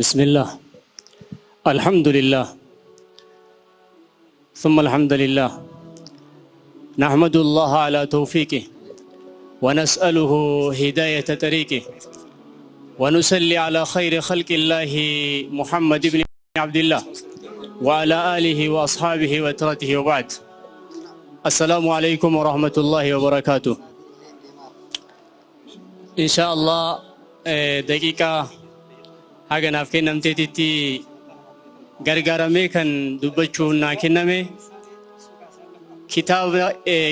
بسم الله الحمد لله ثم الحمد لله نحمد الله على توفيقه ونسأله هداية طريقه ونصلي على خير خلق الله محمد بن عبد الله وعلى آله وأصحابه وترته وبعد السلام عليكم ورحمة الله وبركاته إن شاء الله دقيقة haga naaf kennamteetitti gargaaramee kan dubbachuun naa kenname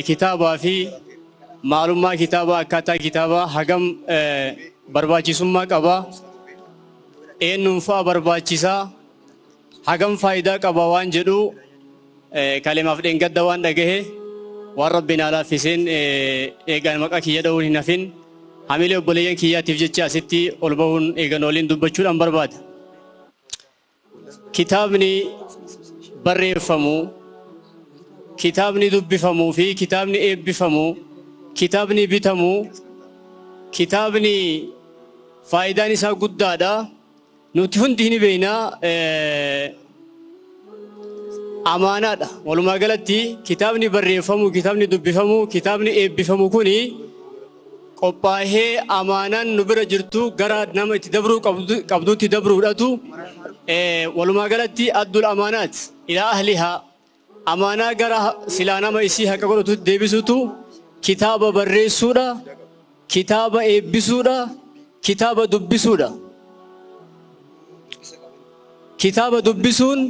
kitaabaa fi maalummaa kitaabaa akkaataa kitaabaa hagam barbaachisummaa qaba eenyuunfaa barbaachisaa hagam faayidaa qaba waan jedhu kalimaaf dheengadda waan dhagahe waan rabbiin alaaffiseen eegaan maqaa kiyya dha'uun hin hafin hamilee obboleeyyan kiyyaatiif jecha asitti ol bahuun eegan waliin dubbachuudhaan barbaada. Kitaabni barreeffamu, kitaabni dubbifamuu fi kitaabni eebbifamu, kitaabni bitamu, kitaabni faayidaan isaa guddaadha. Nuti hundi ni beekna amaanaadha. Walumaa galatti kitaabni barreeffamu, kitaabni dubbifamu, kitaabni eebbifamu kuni qophaa'ee amaanaan nu bira jirtu gara nama itti dabruu qabduutti dabruudhatu walumaa galatti addul amaanaat ilaa ahlihaa amaanaa gara silaa nama isii haqa godhatutti deebisutu kitaaba barreessuudha, kitaaba eebbisuudha, kitaaba dubbisuudha. Kitaaba dubbisuun,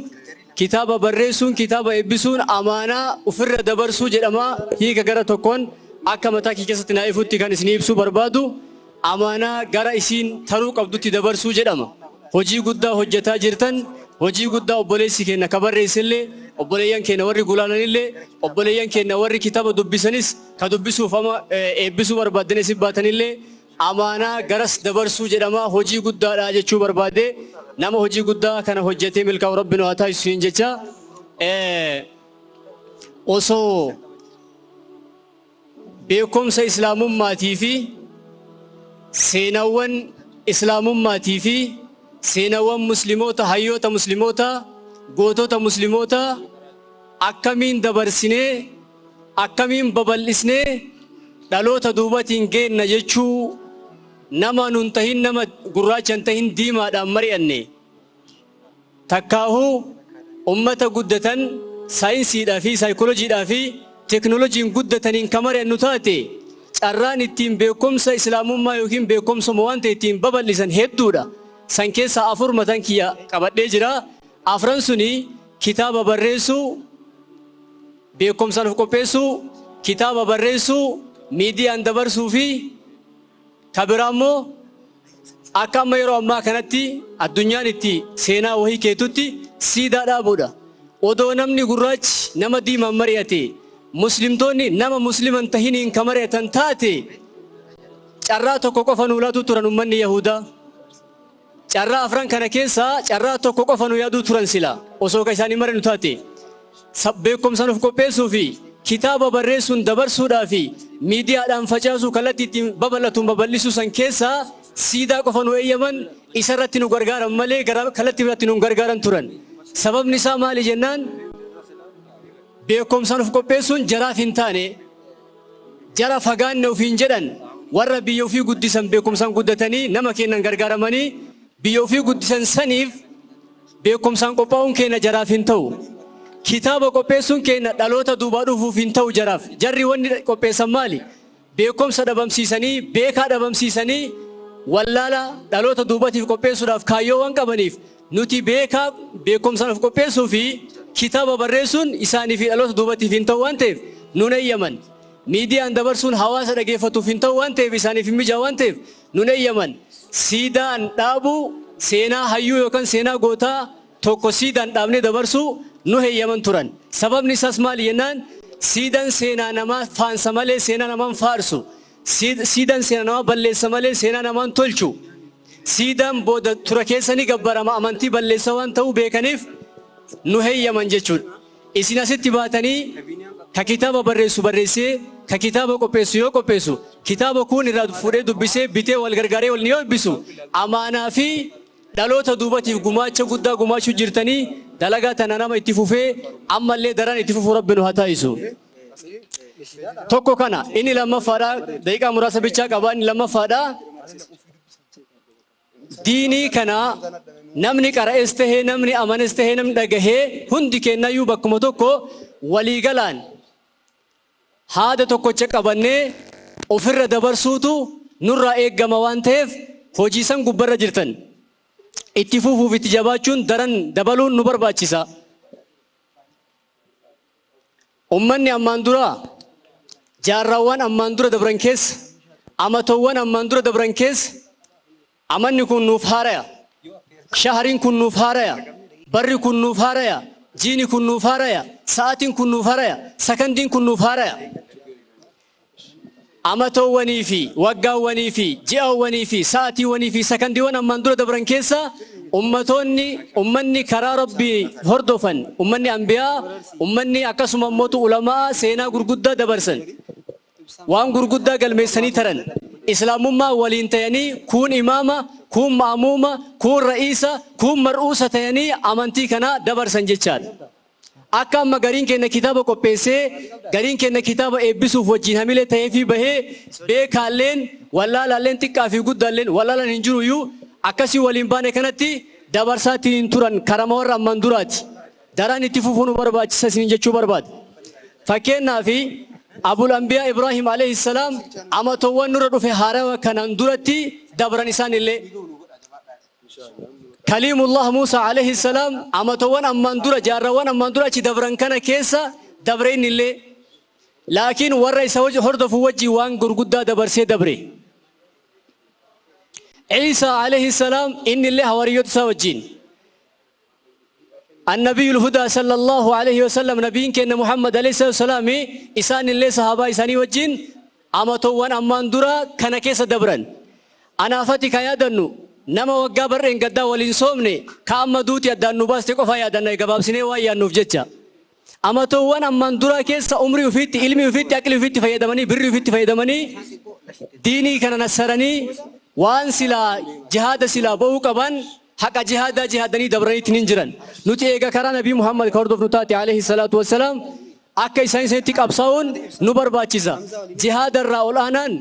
kitaaba barreessuun, kitaaba eebbisuun amaanaa ofirra dabarsuu jedhama. Hiika gara tokkoon akka mataa kee keessatti naa ifutti kan isin ibsuu barbaadu amaanaa gara isiin taruu qabdutti dabarsuu jedhama. Hojii guddaa hojjetaa jirtan, hojii guddaa obboleessi keenya ka barreessillee, obboleeyyan keenya warri gulaalanillee, obboleeyyan keenya warri kitaaba dubbisanis ka dubbisuuf ama eebbisuu barbaaddan isin baatanillee amaanaa garas dabarsuu jedhama. Hojii guddaadha jechuu barbaade nama hojii guddaa kana hojjetee milkaa'u rabbiin haa taasisuun jecha osoo beekumsa islaamummaatii fi seenaawwan islaamummaatii fi seenaawwan musliimoota, hayyoota musliimoota, gootota musliimoota akkamiin dabarsinee akkamiin babal'isnee dhaloota duubatiin geenna jechuu nama nun tahin nama gurraacha hin tahin diimaadhaan mari'anne takkaahuu ummata guddatan saayinsiidhaa fi saayikolojiidhaa fi teknolojiin guddataniin ka mari'annu taate carraan ittiin beekumsa islaamummaa yookiin beekumsa waan ta'e ittiin babal'isan hedduudha. San keessaa afur mataan kiyya qabadhee jira. Afran suni kitaaba barreessuu, beekumsaan of qopheessuu, kitaaba barreessuu, miidiyaan dabarsuu fi kabiraammoo akka amma yeroo ammaa kanatti addunyaan itti seenaa wahii keetutti siidaa dhaabuudha. Odoo namni gurraachi nama diimaan mari'ate muslimtoonni nama musliman tahiniin ka mari'atan taate carraa tokko qofa nu laatu turan ummanni Yahudaa. Carraa afran kana keessaa carraa tokko qofa nu yaaduu turan sila osoo ka isaanii mari'annu taate beekumsaan of qopheessuu fi kitaaba barreessuun dabarsuudhaa fi miidiyaadhaan facaasuu kallattii ittiin babal'atuun babal'isuu san keessaa siidaa qofa nu eeyyaman isarratti nu gargaaran malee kallattii biraatti nu gargaaran turan. Sababni isaa maali jennaan beekumsaan of qopheessuun jaraaf hin taane jara fagaanne ofiin jedhan warra biyya ofii guddisan beekumsaan guddatanii nama kennan gargaaramanii biyya ofii guddisan saniif beekumsaan qophaa'uun keenya jaraaf hin ta'u. Kitaaba qopheessuun keenya dhaloota duubaa dhufuuf hin ta'u jaraaf. Jarri wanni qopheessan maali? Beekumsa dhabamsiisanii, beekaa dhabamsiisanii wallaala dhaloota duubatiif qopheessuudhaaf kaayyoo waan qabaniif nuti beekaa beekumsaan of qopheessuu fi kitaaba barreessuun isaanii fi dhaloota duubatiif hin ta'u waan ta'eef nun eeyyaman. Miidiyaan dabarsuun hawaasa dhageeffatuuf hin ta'u waan ta'eef isaaniif hin mijaa'u waan ta'eef nun eeyyaman. Siidaan dhaabuu seenaa hayyuu yookaan seenaa gootaa tokko siidaan dhaabnee dabarsuu nu heeyyaman turan. Sababni isaas maali jennaan siidaan seenaa namaa faansa malee seenaa namaan faarsu. Siidaan seenaa namaa balleessa malee seenaa namaan tolchu. Siidaan booda tura keessa ni gabbarama amantii balleessa waan ta'uu beekaniif nu heeyyaman jechuudha. Isin asitti baatanii ka kitaaba barreessu barreessee ka kitaaba qopheessu yoo qopheessu kitaaba kun irraa fuudhee dubbisee bitee wal gargaaree wal ni yobbisu amaanaa fi dhaloota duubatiif gumaacha guddaa gumaachuu jirtanii dalagaa tana nama itti fufee ammallee daran itti fufuu rabbi nu haa taasisu. Tokko kana inni lammaffaadha daqiiqaa muraasa bichaa qaba inni lammaffaadha. Diinii kana namni qara'es tahee namni amanes tahee namni dhagahee hundi kennayyuu bakkuma tokko waliigalaan haada tokkocha qabannee ofirra dabarsuutu nurraa eeggama waan ta'eef hojii san gubbarra jirtan itti fufuuf itti jabaachuun daran dabaluun nu barbaachisa. Ummanni ammaan dura jaarraawwan ammaan dura dabran keessa amatoowwan ammaan dura dabran keessa amanni kun nuuf haaraya, shahariin kun nuuf haaraya, barri kun nuuf haaraya, jiini kun nuuf haaraya, sa'aatiin kun nuuf haaraya, sakandiin kun nuuf haaraya. Amatoowwanii fi waggaawwanii fi ji'aawwanii fi sa'aatiiwwanii fi sakandiiwwan ammaan dura dabran keessa ummanni karaa rabbii hordofan, ummanni anbiyaa, ummanni akkasuma mootu ulamaa seenaa gurguddaa dabarsan waan gurguddaa galmeessanii taran islaamummaa waliin ta'anii kun imaama, kun ma'muuma, kun ra'iisa, kun mar'uusa ta'anii amantii kana dabarsan jechaadha. Akka amma gariin keenya kitaaba qopheessee gariin keenya kitaaba eebbisuuf wajjin hamilee ta'ee fi bahee beekaalleen wallaalaalleen xiqqaa fi guddaalleen wallaalaan hin jiruyyuu akkasii waliin baane kanatti dabarsaatti hin turan karama warra ammaan duraati. Daraan itti fufuu nu barbaachisa isin jechuu barbaada. Fakkeenyaaf Abul Anbiyaa Ibrahim alayhi salaam amatoowwan nurra dhufe haarawa kanaan duratti dabran isaan illee. Kalimullah Musa alayhi salam amatoowwan ammaan dura jaarraawwan ammaan dura achi dabran kana keessa dabreen illee laakiin warra isa hordofu wajjii waan gurguddaa dabarsee dabre. Isa alayhi salam inni illee hawariyoota isaa wajjin. النبي الهدى صلى الله عليه وسلم نبيين كان محمد عليه الصلاة والسلام إسان اللي صحابة إساني وجين أماتوان أمان درا كان كيس دبرن أنا فاتي كايا دنو نما وقا برين قدا والإنسومني كأما دوتي أدانو باس تكو فايا دنو يقباب سنة وايا نوفجتشا أماتوان أمان درا كيس عمري وفيتي علمي وفيتي أكلي وفيتي فايا دماني بري وفيتي فايا دماني ديني كان نصراني وان سلا جهاد سلا بو كبان حق جهادني دبرني تنجرن نوتي إيجا كرا نبي محمد كوردوف نتاتي عليه الصلاة والسلام أكيد ساينسيتك أبصاون نبر باتشيزا جهاد الرأول آنان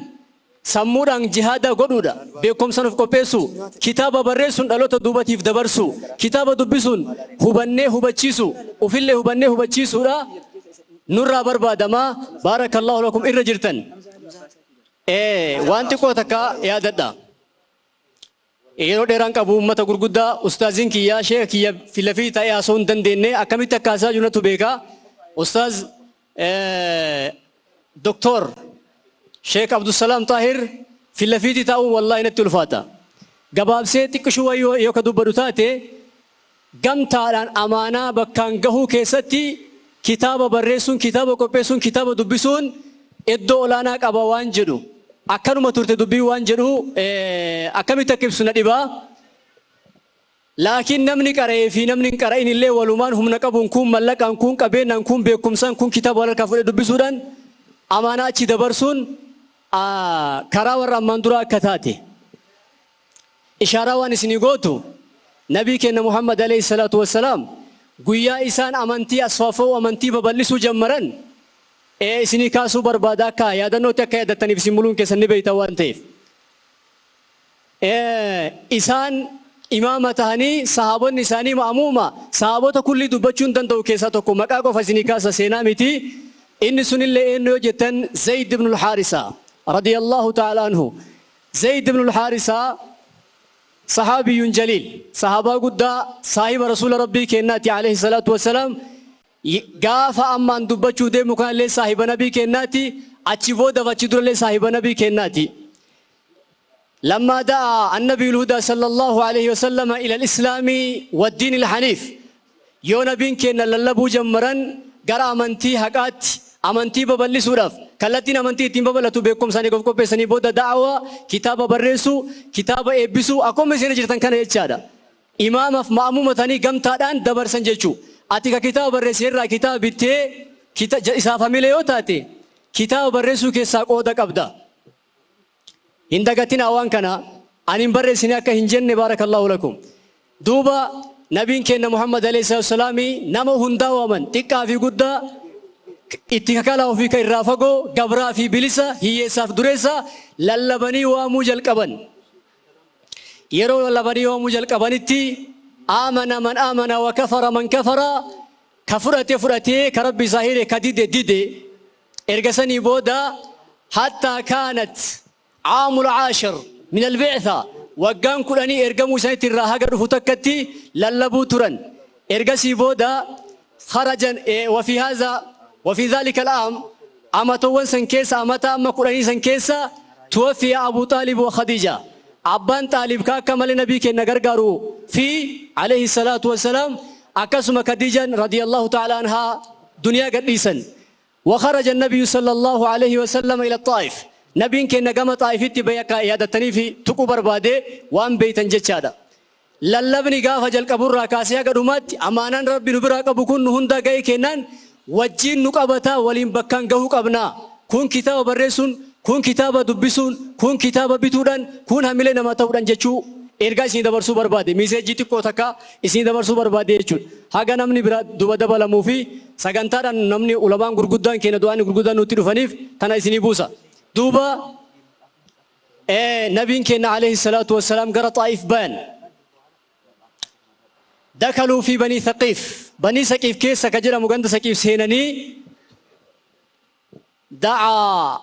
سموران جهاد غدودا بيكم سنف كوبيسو كتابة بريسون دلوتا دوباتيف دبرسو كتابة دبسون هبنه هبتشيسو وفيله هبنه هبتشيسو لا نورا بربادما بارك الله لكم إرجرتن وانتكو تكا يا ددا yeroo dheeraan qabu ummata gurguddaa ustaaziin kiyyaa sheekh kiyya filafii ta'ee haasa'uu hin dandeenye akkamitti akka haasaa jirtu beeka ustaaz doktor sheekh Abdusalaam Taahir filafiitii ta'uu wallaahi natti ulfaata gabaabsee xiqqishuu yoo ka dubbadu taate gamtaadhaan amaanaa bakkaan gahuu keessatti kitaaba barreessuun kitaaba qopheessuun kitaaba dubbisuun iddoo olaanaa qaba waan jedhu akkanuma turte dubbii waan jedhu akkamitti akka ibsu na dhibaa laakiin namni qara'ee fi namni hin qara'in illee walumaan humna qabuun kun mallaqaan kun qabeenyaan kun beekumsaan kun kitaaba walharkaa fuudhee dubbisuudhaan amaanaa achi dabarsuun karaa warra ammaan dura akka taate ishaaraa waan isinii gootu nabii keenya Muhammad alayhi salaatu wassalaam guyyaa isaan amantii asfaafoo amantii babal'isuu jammaran isinii kaasuu barbaada akka yaadannootti akka yaadattaniif isin muluun keessan ni beeyta waan ta'eef isaan imaama tahanii sahaabonni isaanii ma'muuma sahaabota kulli dubbachuu hin danda'u keessaa tokko maqaa qofa isinii kaasa seenaa miti inni sunillee eenyu yoo jettan Zayd ibn al-Haarisa radiyallahu ta'ala anhu Zayd ibn al-Haarisa sahaabiyun jaliil sahaabaa guddaa saahiba rasuula rabbii kennaati alayhi salaatu wassalaam gaafa ammaan dubbachuu deemu kanallee saahiba nabii kennaati achi booda achi durallee saahiba nabii kennaati لما دعا النبي الهدى صلى الله عليه وسلم إلى الإسلام والدين الحنيف يو نبين كنا للبو جمران قرأ أمنتي حقات أمنتي ببالي سورف كالتين أمنتي تيم ببالتو بيكم ساني قفكو بيساني بودا دعوة كتاب برسو كتاب إبسو أكم مسيرة جرتان كان يتشادا إمام مأمومة تاني قم تادان دبر سنججو أتيك كتاب برسير را كتاب بيتي إسافة مليو تاتي كتاب برسو كيساق أودا قبدا هندقتنا أوان كنا أن برسنا كهنجن بارك الله لكم دوبا نبين كنا محمد عليه الصلاة والسلام نما هندا ومن تكا في قدّا اتكالا وفي كيرافقو قبرا في بلسا هي ساف دريسا للبني وموجل كبن يرو للبني وموجل كبنتي آمن من آمن وكفر من كفر كفرت فرتي كرب ظاهر كديد ديد ارجسني بودا حتى كانت عام العاشر من البعثة وقام كلاني ارجمو سنة الراهجر فتكتي للبو ترن ارجسي بودا خرجا وفي ذلك العام أمتوان سنكيسا أمتا أما قرآني سنكيسا توفي أبو طالب وخديجة أبان طالب كمال نبي كي نغرغرو في عليه الصلاة والسلام أكسم خديجة رضي الله تعالى عنها دنيا قديسا وخرج النبي صلى الله عليه وسلم إلى الطائف نبي كي نغم طائفتي بيكا إيادتني في تكو بربادي وان بيتن جتشادا للبني غافة جل قبور راكاسيا قدومات أمانا ربي نبرا قبكون هندا غاي كينان wajjin nu qabata waliin bakkaan gahuu qabna kun kitaaba barreessuun kun kitaaba dubbisuun kun kitaaba bituudhaan kun hamilee nama ta'uudhaan jechuu ergaa isin dabarsuu barbaade miseejii xiqqoo takka isin dabarsuu barbaade jechuudha haga namni bira duba dabalamuu fi sagantaadhaan namni ulamaan gurguddaan keenya du'aan gurguddaan nutti dhufaniif tana isinii buusa duuba nabiin keenya alayhi salaatu wassalaam gara xaa'if bayan دخلوا في بني ثقيف بني ثقيف كيس كجرا مغند ثقيف سينني دعا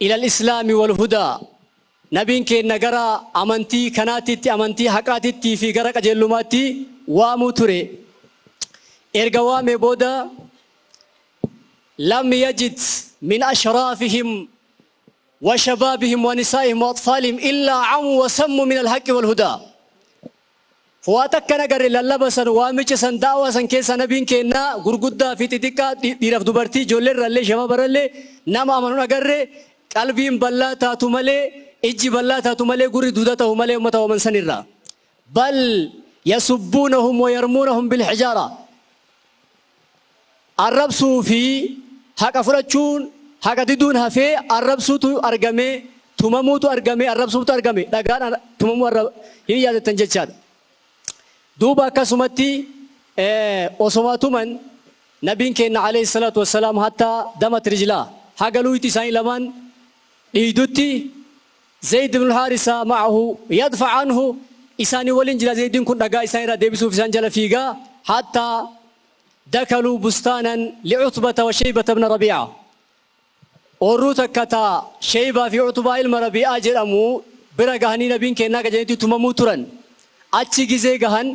إلى الإسلام والهدى نبين كي نغرا أمنتي كناتي أمنتي حقاتي في غرق جلوماتي واموتوري إرغوا مبودا لم يجد من أشرافهم وشبابهم ونسائهم وأطفالهم إلا عموا وسموا من الحق والهدى فواتك كنا قرر للبسن وامچ سن دعوة سن كيسا نبين كينا غرغدا في تتكا ديرف دبرتي جولر رلي شباب رلي نما امنون قرر قلبين بلا تاتو ملي اجي بلا تاتو ملي غري دودته ملي امتا ومن سنرا بل يسبونهم ويرمونهم بالحجارة الرب في حق فرچون حق ديدون هفي الرب تو ارغمي تممو تو ارغمي الرب تو ارغمي دغان تممو الرب هي ياد تنجچاد دوبا كسمتي أسماتو من نبي كنا عليه الصلاة والسلام حتى دمت رجلا حقلوا يتساين لمن ليدوتي زيد بن الحارثة معه يدفع عنه إساني ولنجلا زيد كن رجا إساني رديبسو في سنجل فيجا حتى دخلوا بستانا لعتبة وشيبة بن ربيعة وروتا كتا شيبة في عتبة المربيعة جرمو برجعني نبي كنا كجنتي تممو ترن أتشي جزيجهن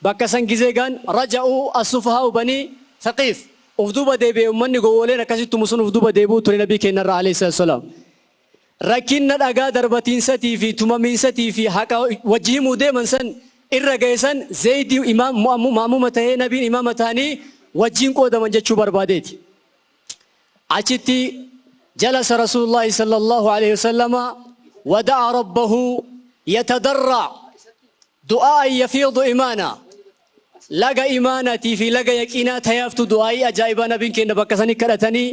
بكسن جزيجان رجعوا السفهاء بني ثقيف افدوبا ديبي ومن يقولون كسيتو مسون افدوبا ديبو تري نبي كنا عليه الصلاة والسلام ركنا الأجا دربتين ستي في تمامين ستي في حكا وجه مودة منسن الرجيسن زيد إمام مامو متى نبي إمام تاني وجين كودا من جت شبر باديت أشتي جلس رسول الله صلى الله عليه وسلم ودعا ربه يتضرع دعاء يفيض إيمانا لقى إيمانتي في لقى يكينات هيافت دعاء أجايبا نبين كنا بكسني كرتني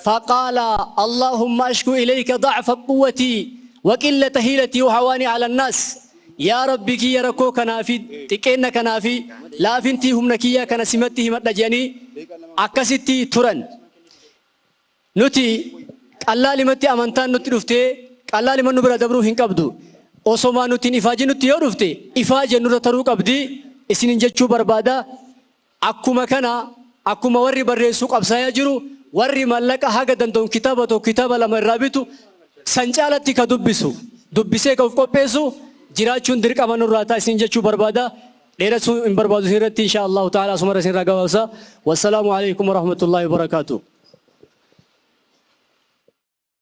فقال اللهم أشكو إليك ضعف قوتي وقلة هيلتي وحواني على الناس يا ربي كي يركو كنافي تكينا كنافي لا فنتي هم نكيا كنا سمتي هم الرجاني أكستي ترن نتي الله لمتي أمانتان نتي رفته الله لمن نبرا دبرو هنكبدو osoma nuti ifaaji nuti yoo dhufte ifaaji nurra taruu qabdi isinin jechuu barbaada akkuma kana akkuma warri barreessuu qabsaaya jiru warri mallaqa haga danda'u kitaaba lama irraa bitu san caalatti ka dubbisee ka of qopheessu jiraachuun dirqama nurraa ta'a isin jechuu barbaada dheeressuu hin barbaadu irratti insha Allah ta'ala asuma isin ragaa wassalaamu alaykum wa rahmatullahi wa barakatuh